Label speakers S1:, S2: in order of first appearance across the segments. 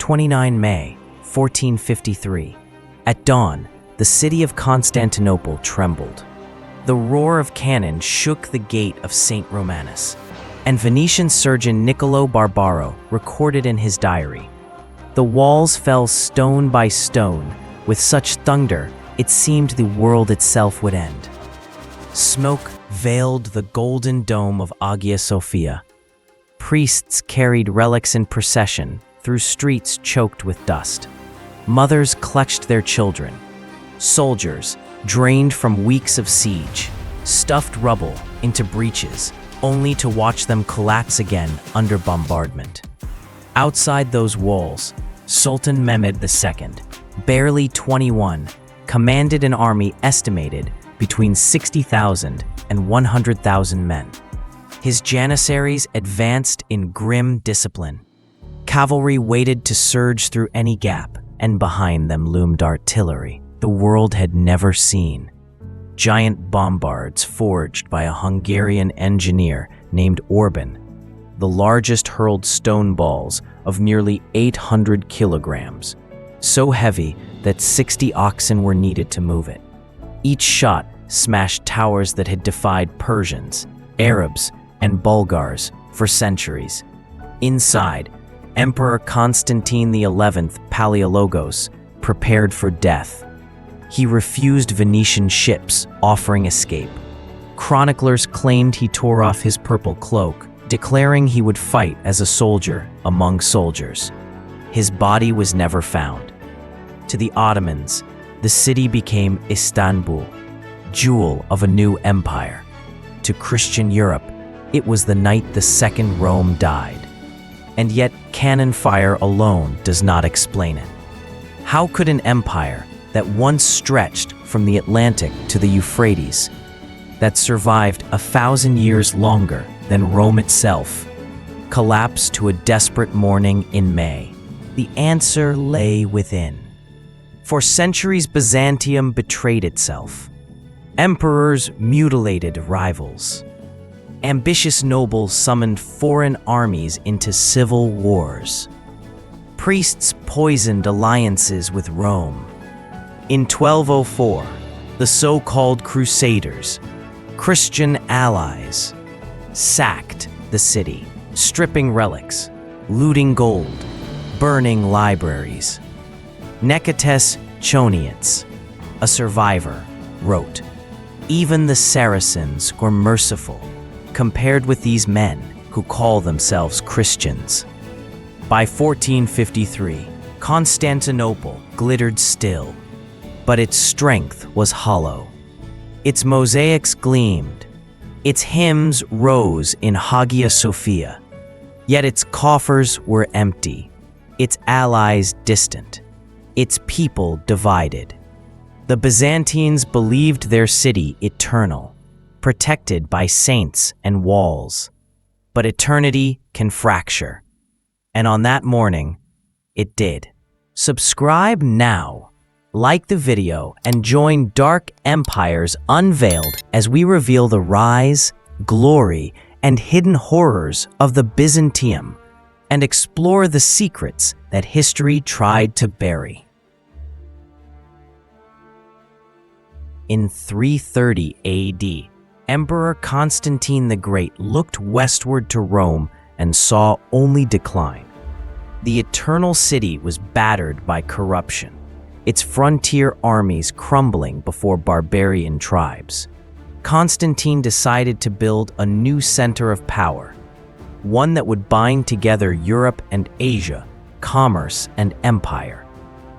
S1: 29 May, 1453. At dawn, the city of Constantinople trembled. The roar of cannon shook the gate of St. Romanus, and Venetian surgeon Niccolò Barbaro recorded in his diary, "The walls fell stone by stone, with such thunder it seemed the world itself would end." Smoke veiled the golden dome of Hagia Sophia. Priests carried relics in procession through streets choked with dust. Mothers clutched their children. Soldiers, drained from weeks of siege, stuffed rubble into breaches, only to watch them collapse again under bombardment. Outside those walls, Sultan Mehmed II, barely 21, commanded an army estimated between 60,000 and 100,000 men. His janissaries advanced in grim discipline. Cavalry waited to surge through any gap, and behind them loomed artillery the world had never seen. Giant bombards forged by a Hungarian engineer named Orban. The largest hurled stone balls of nearly 800 kilograms, so heavy that 60 oxen were needed to move it. Each shot smashed towers that had defied Persians, Arabs, and Bulgars for centuries. Inside, Emperor Constantine XI Palaiologos prepared for death. He refused Venetian ships offering escape. Chroniclers claimed he tore off his purple cloak, declaring he would fight as a soldier among soldiers. His body was never found. To the Ottomans, the city became Istanbul, jewel of a new empire. To Christian Europe, it was the night the Second Rome died. And yet, cannon fire alone does not explain it. How could an empire that once stretched from the Atlantic to the Euphrates, that survived 1,000 years longer than Rome itself, collapse to a desperate morning in May? The answer lay within. For centuries, Byzantium betrayed itself. Emperors mutilated rivals. Ambitious nobles summoned foreign armies into civil wars. Priests poisoned alliances with Rome. In 1204, the so-called Crusaders, Christian allies, sacked the city, stripping relics, looting gold, burning libraries. Nicetas Choniates, a survivor, wrote, "Even the Saracens were merciful compared with these men who call themselves Christians." By 1453, Constantinople glittered still, but its strength was hollow. Its mosaics gleamed, its hymns rose in Hagia Sophia, yet its coffers were empty, its allies distant, its people divided. The Byzantines believed their city eternal, protected by saints and walls. But eternity can fracture. And on that morning, it did. Subscribe now, like the video, and join Dark Empire's Unveiled as we reveal the rise, glory, and hidden horrors of the Byzantium and explore the secrets that history tried to bury. In 330 AD, Emperor Constantine the Great looked westward to Rome and saw only decline. The Eternal City was battered by corruption, its frontier armies crumbling before barbarian tribes. Constantine decided to build a new center of power, one that would bind together Europe and Asia, commerce and empire.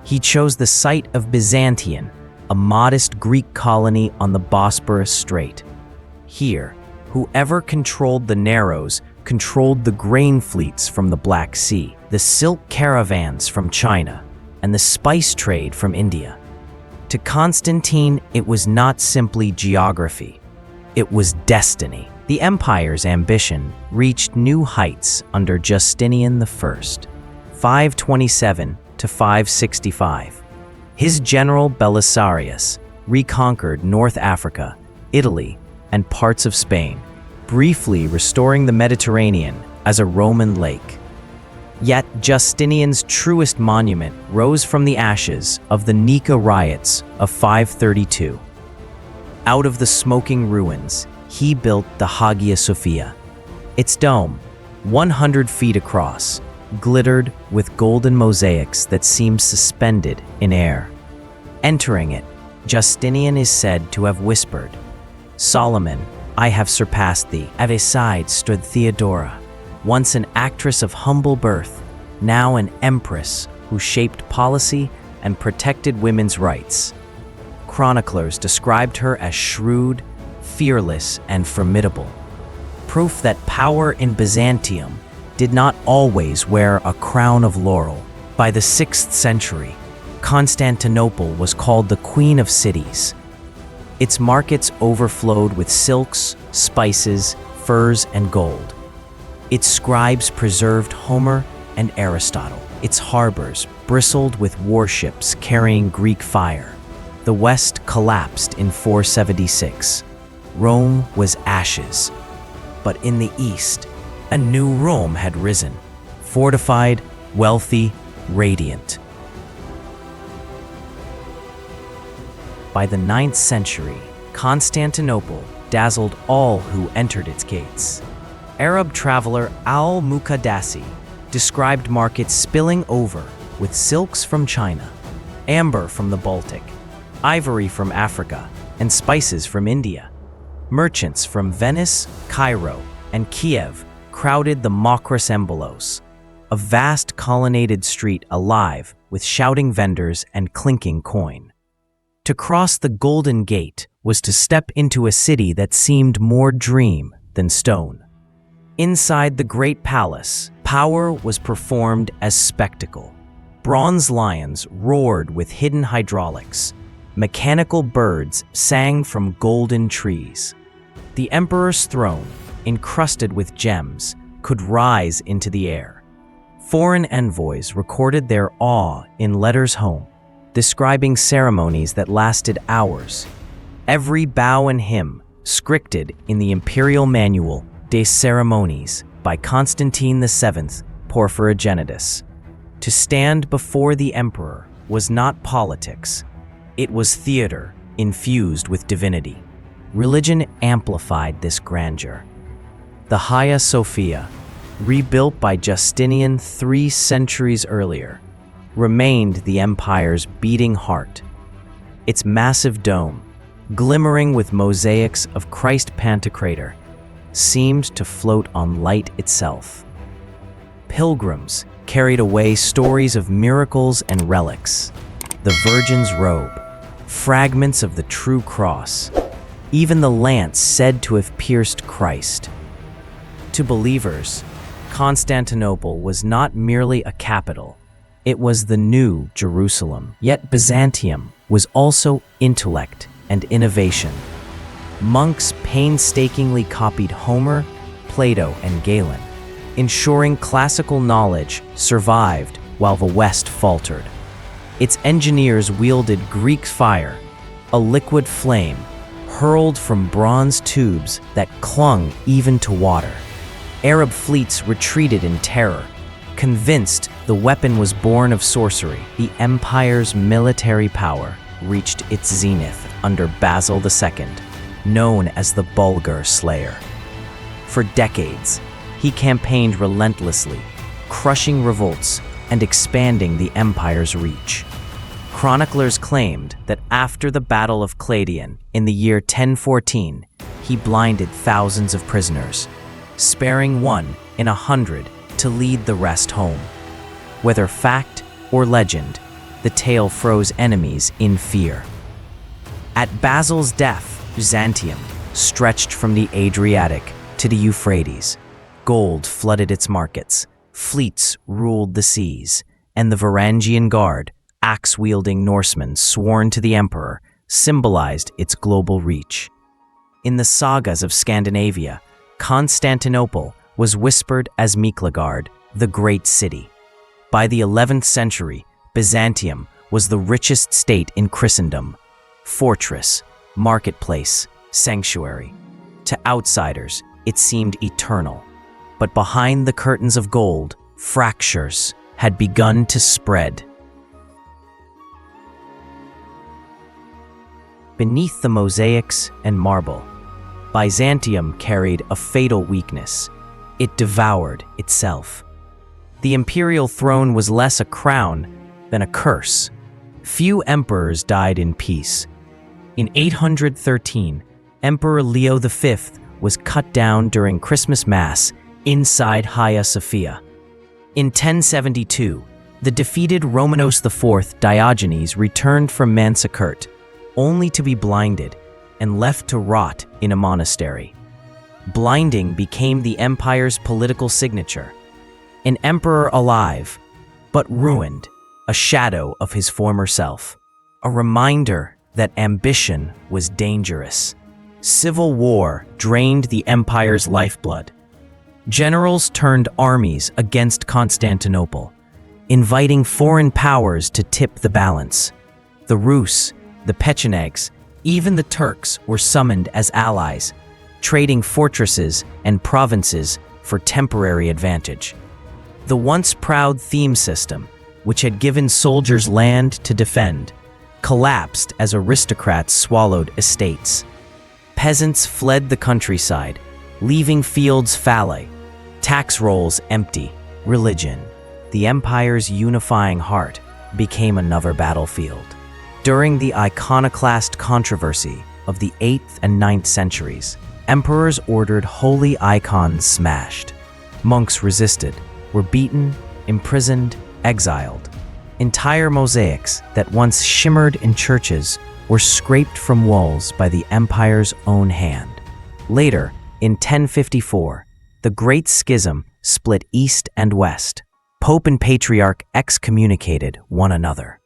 S1: He chose the site of Byzantium, a modest Greek colony on the Bosporus Strait. Here, whoever controlled the Narrows controlled the grain fleets from the Black Sea, the silk caravans from China, and the spice trade from India. To Constantine, it was not simply geography, it was destiny. The empire's ambition reached new heights under Justinian I, 527 to 565. His general Belisarius reconquered North Africa, Italy, and parts of Spain, briefly restoring the Mediterranean as a Roman lake. Yet Justinian's truest monument rose from the ashes of the Nika riots of 532. Out of the smoking ruins, he built the Hagia Sophia. Its dome, 100 feet across, glittered with golden mosaics that seemed suspended in air. Entering it, Justinian is said to have whispered, "Solomon, I have surpassed thee." At his side stood Theodora, once an actress of humble birth, now an empress who shaped policy and protected women's rights. Chroniclers described her as shrewd, fearless, and formidable, proof that power in Byzantium did not always wear a crown of laurel. By the 6th century, Constantinople was called the Queen of Cities. Its markets overflowed with silks, spices, furs, and gold. Its scribes preserved Homer and Aristotle. Its harbors bristled with warships carrying Greek fire. The West collapsed in 476. Rome was ashes. But in the East, a new Rome had risen, fortified, wealthy, radiant. By the 9th century, Constantinople dazzled all who entered its gates. Arab traveler al-Muqaddasi described markets spilling over with silks from China, amber from the Baltic, ivory from Africa, and spices from India. Merchants from Venice, Cairo, and Kiev crowded the Makris Embolos, a vast colonnaded street alive with shouting vendors and clinking coin. To cross the Golden Gate was to step into a city that seemed more dream than stone. Inside the Great Palace, power was performed as spectacle. Bronze lions roared with hidden hydraulics. Mechanical birds sang from golden trees. The emperor's throne, encrusted with gems, could rise into the air. Foreign envoys recorded their awe in letters home, describing ceremonies that lasted hours. Every bow and hymn scripted in the Imperial Manual des Ceremonies by Constantine VII Porphyrogenitus. To stand before the emperor was not politics. It was theater infused with divinity. Religion amplified this grandeur. The Hagia Sophia, rebuilt by Justinian 3 centuries earlier, remained the empire's beating heart. Its massive dome, glimmering with mosaics of Christ Pantocrator, seemed to float on light itself. Pilgrims carried away stories of miracles and relics, the Virgin's robe, fragments of the true cross, even the lance said to have pierced Christ. To believers, Constantinople was not merely a capital, it was the new Jerusalem. Yet Byzantium was also intellect and innovation. Monks painstakingly copied Homer, Plato, and Galen, ensuring classical knowledge survived while the West faltered. Its engineers wielded Greek fire, a liquid flame hurled from bronze tubes that clung even to water. Arab fleets retreated in terror, convinced the weapon was born of sorcery. The empire's military power reached its zenith under Basil II, known as the Bulgar Slayer. For decades, he campaigned relentlessly, crushing revolts and expanding the empire's reach. Chroniclers claimed that after the Battle of Claudion in the year 1014, he blinded thousands of prisoners, sparing 1 in 100 to lead the rest home. Whether fact or legend, the tale froze enemies in fear. At Basil's death, Byzantium stretched from the Adriatic to the Euphrates. Gold flooded its markets, fleets ruled the seas, and the Varangian Guard, axe-wielding Norsemen sworn to the emperor, symbolized its global reach. In the sagas of Scandinavia, Constantinople was whispered as Miklagard, the great city. By the 11th century, Byzantium was the richest state in Christendom. Fortress, marketplace, sanctuary. To outsiders, it seemed eternal. But behind the curtains of gold fractures had begun to spread. Beneath the mosaics and marble, Byzantium carried a fatal weakness. It devoured itself. The imperial throne was less a crown than a curse. Few emperors died in peace. In 813, Emperor Leo V was cut down during Christmas Mass inside Hagia Sophia. In 1072, the defeated Romanos IV Diogenes returned from Mansakert, only to be blinded and left to rot in a monastery. Blinding became the empire's political signature. An emperor alive, but ruined, a shadow of his former self. A reminder that ambition was dangerous. Civil war drained the empire's lifeblood. Generals turned armies against Constantinople, inviting foreign powers to tip the balance. The Rus, the Pechenegs, even the Turks were summoned as allies, trading fortresses and provinces for temporary advantage. The once proud theme system, which had given soldiers land to defend, collapsed as aristocrats swallowed estates. Peasants fled the countryside, leaving fields fallow, tax rolls empty. Religion, the empire's unifying heart, became another battlefield. During the iconoclast controversy of the 8th and 9th centuries, emperors ordered holy icons smashed. Monks resisted, were beaten, imprisoned, exiled. Entire mosaics that once shimmered in churches were scraped from walls by the empire's own hand. Later, in 1054, the Great Schism split East and West. Pope and Patriarch excommunicated one another.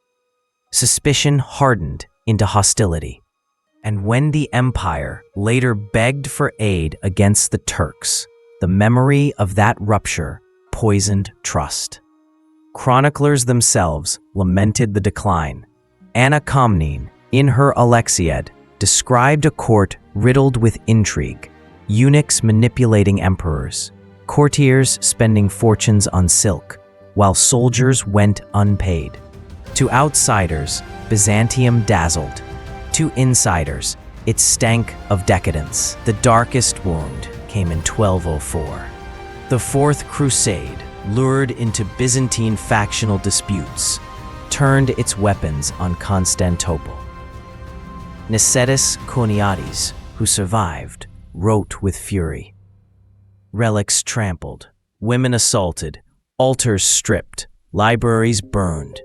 S1: Suspicion hardened into hostility. And when the empire later begged for aid against the Turks, the memory of that rupture poisoned trust. Chroniclers themselves lamented the decline. Anna Komnene, in her Alexiad, described a court riddled with intrigue, eunuchs manipulating emperors, courtiers spending fortunes on silk, while soldiers went unpaid. To outsiders, Byzantium dazzled. To insiders, it stank of decadence. The darkest wound came in 1204. The Fourth Crusade, lured into Byzantine factional disputes, turned its weapons on Constantinople. Nicetas Choniates, who survived, wrote with fury. Relics trampled, women assaulted, altars stripped, libraries burned.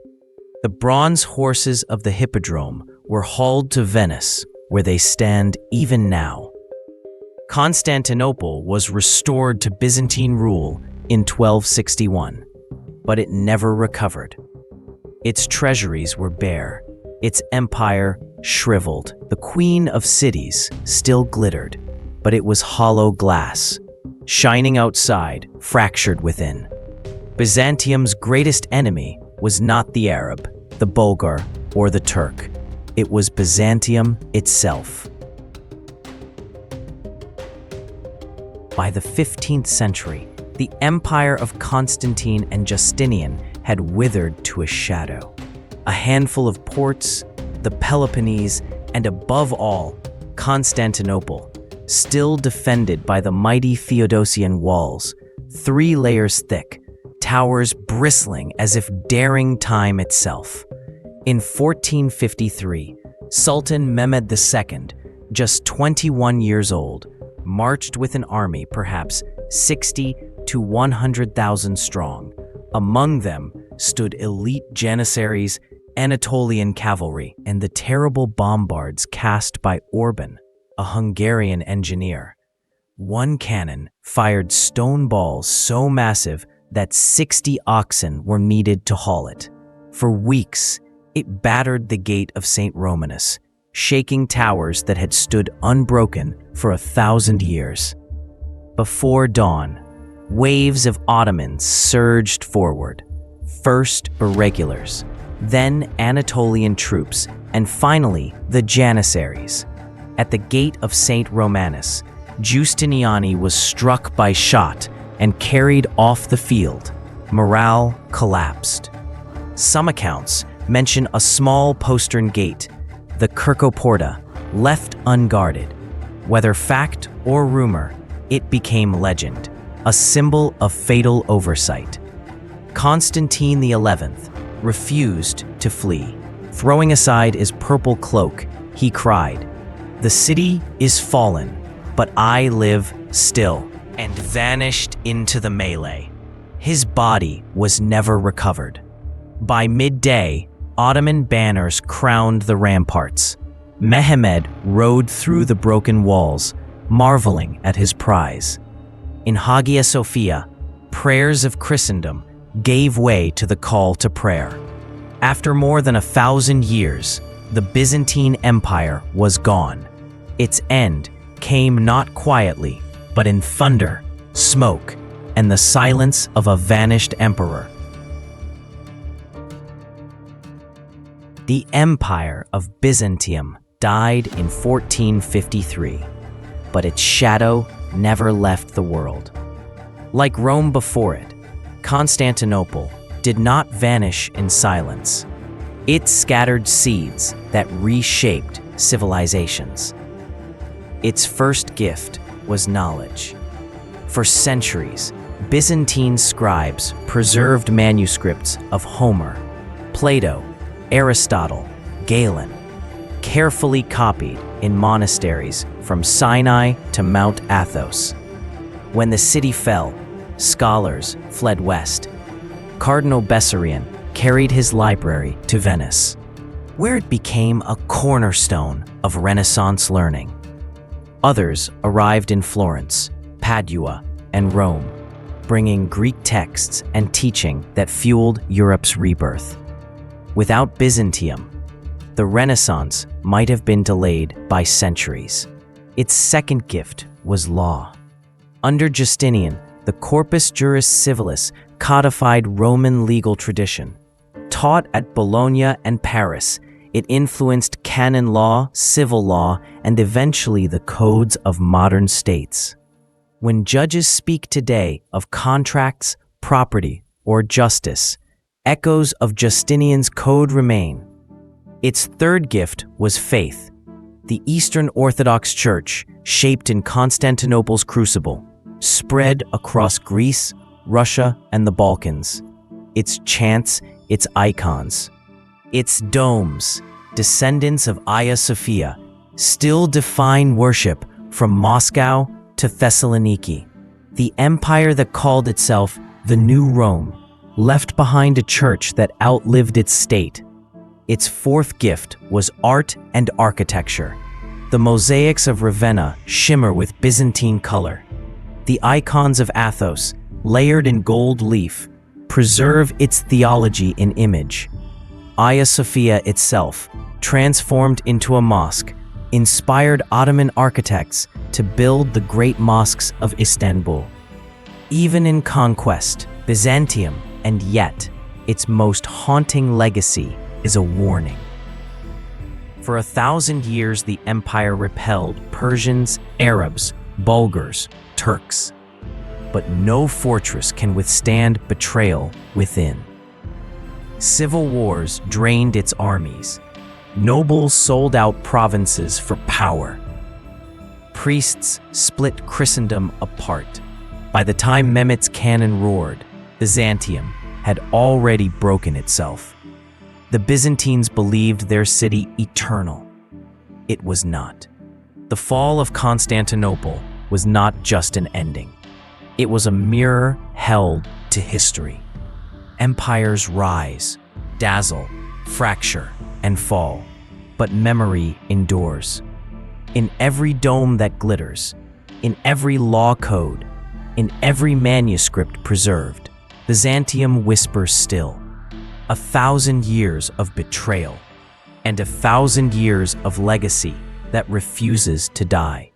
S1: The bronze horses of the Hippodrome were hauled to Venice, where they stand even now. Constantinople was restored to Byzantine rule in 1261, but it never recovered. Its treasuries were bare, its empire shriveled. The queen of cities still glittered, but it was hollow glass, shining outside, fractured within. Byzantium's greatest enemy was not the Arab, the Bulgar, or the Turk. It was Byzantium itself. By the 15th century, the empire of Constantine and Justinian had withered to a shadow. A handful of ports, the Peloponnese, and above all, Constantinople, still defended by the mighty Theodosian Walls, 3 layers thick, towers bristling as if daring time itself. In 1453, Sultan Mehmed II, just 21 years old, marched with an army perhaps 60 to 100,000 strong. Among them stood elite janissaries, Anatolian cavalry, and the terrible bombards cast by Orban, a Hungarian engineer. One cannon fired stone balls so massive that 60 oxen were needed to haul it. For weeks, it battered the gate of St. Romanus, shaking towers that had stood unbroken for 1,000 years. Before dawn, waves of Ottomans surged forward. First irregulars, then Anatolian troops, and finally the Janissaries. At the gate of St. Romanus, Giustiniani was struck by shot and carried off the field. morale collapsed. Some accounts mention a small postern gate, the Kirkoporta, left unguarded. Whether fact or rumor, it became legend, a symbol of fatal oversight. Constantine XI refused to flee. Throwing aside his purple cloak, he cried, "The city is fallen, but I live still," and vanished into the melee. His body was never recovered. By midday, Ottoman banners crowned the ramparts. Mehmed rode through the broken walls, marveling at his prize. In Hagia Sophia, prayers of Christendom gave way to the call to prayer. After more than 1,000 years, the Byzantine Empire was gone. Its end came not quietly, but in thunder, smoke, and the silence of a vanished emperor. The Empire of Byzantium died in 1453, but its shadow never left the world. Like Rome before it, Constantinople did not vanish in silence. It scattered seeds that reshaped civilizations. Its first gift was knowledge. For centuries, Byzantine scribes preserved manuscripts of Homer, Plato, Aristotle, Galen, carefully copied in monasteries from Sinai to Mount Athos. When the city fell, scholars fled west. Cardinal Bessarion carried his library to Venice, where it became a cornerstone of Renaissance learning. Others arrived in Florence, Padua, and Rome, bringing Greek texts and teaching that fueled Europe's rebirth. Without Byzantium, the Renaissance might have been delayed by centuries. Its second gift was law. Under Justinian, the Corpus Juris Civilis codified Roman legal tradition. Taught at Bologna and Paris, it influenced canon law, civil law, and eventually the codes of modern states. When judges speak today of contracts, property, or justice, echoes of Justinian's code remain. Its third gift was faith. The Eastern Orthodox Church, shaped in Constantinople's crucible, spread across Greece, Russia, and the Balkans. Its chants, its icons, its domes, descendants of Hagia Sophia, still define worship from Moscow to Thessaloniki. The empire that called itself the New Rome left behind a church that outlived its state. Its fourth gift was art and architecture. The mosaics of Ravenna shimmer with Byzantine color. The icons of Athos, layered in gold leaf, preserve its theology in image. Hagia Sophia itself, transformed into a mosque, inspired Ottoman architects to build the great mosques of Istanbul. Even in conquest, Byzantium, and yet, its most haunting legacy is a warning. For 1,000 years, the empire repelled Persians, Arabs, Bulgars, Turks. But no fortress can withstand betrayal within. Civil wars drained its armies. Nobles sold out provinces for power. Priests split Christendom apart. By the time Mehmet's cannon roared, Byzantium had already broken itself. The Byzantines believed their city eternal. It was not. The fall of Constantinople was not just an ending. It was a mirror held to history. Empires rise, dazzle, fracture, and fall, but memory endures. In every dome that glitters, in every law code, in every manuscript preserved, Byzantium whispers still. 1,000 years of betrayal, and 1,000 years of legacy that refuses to die.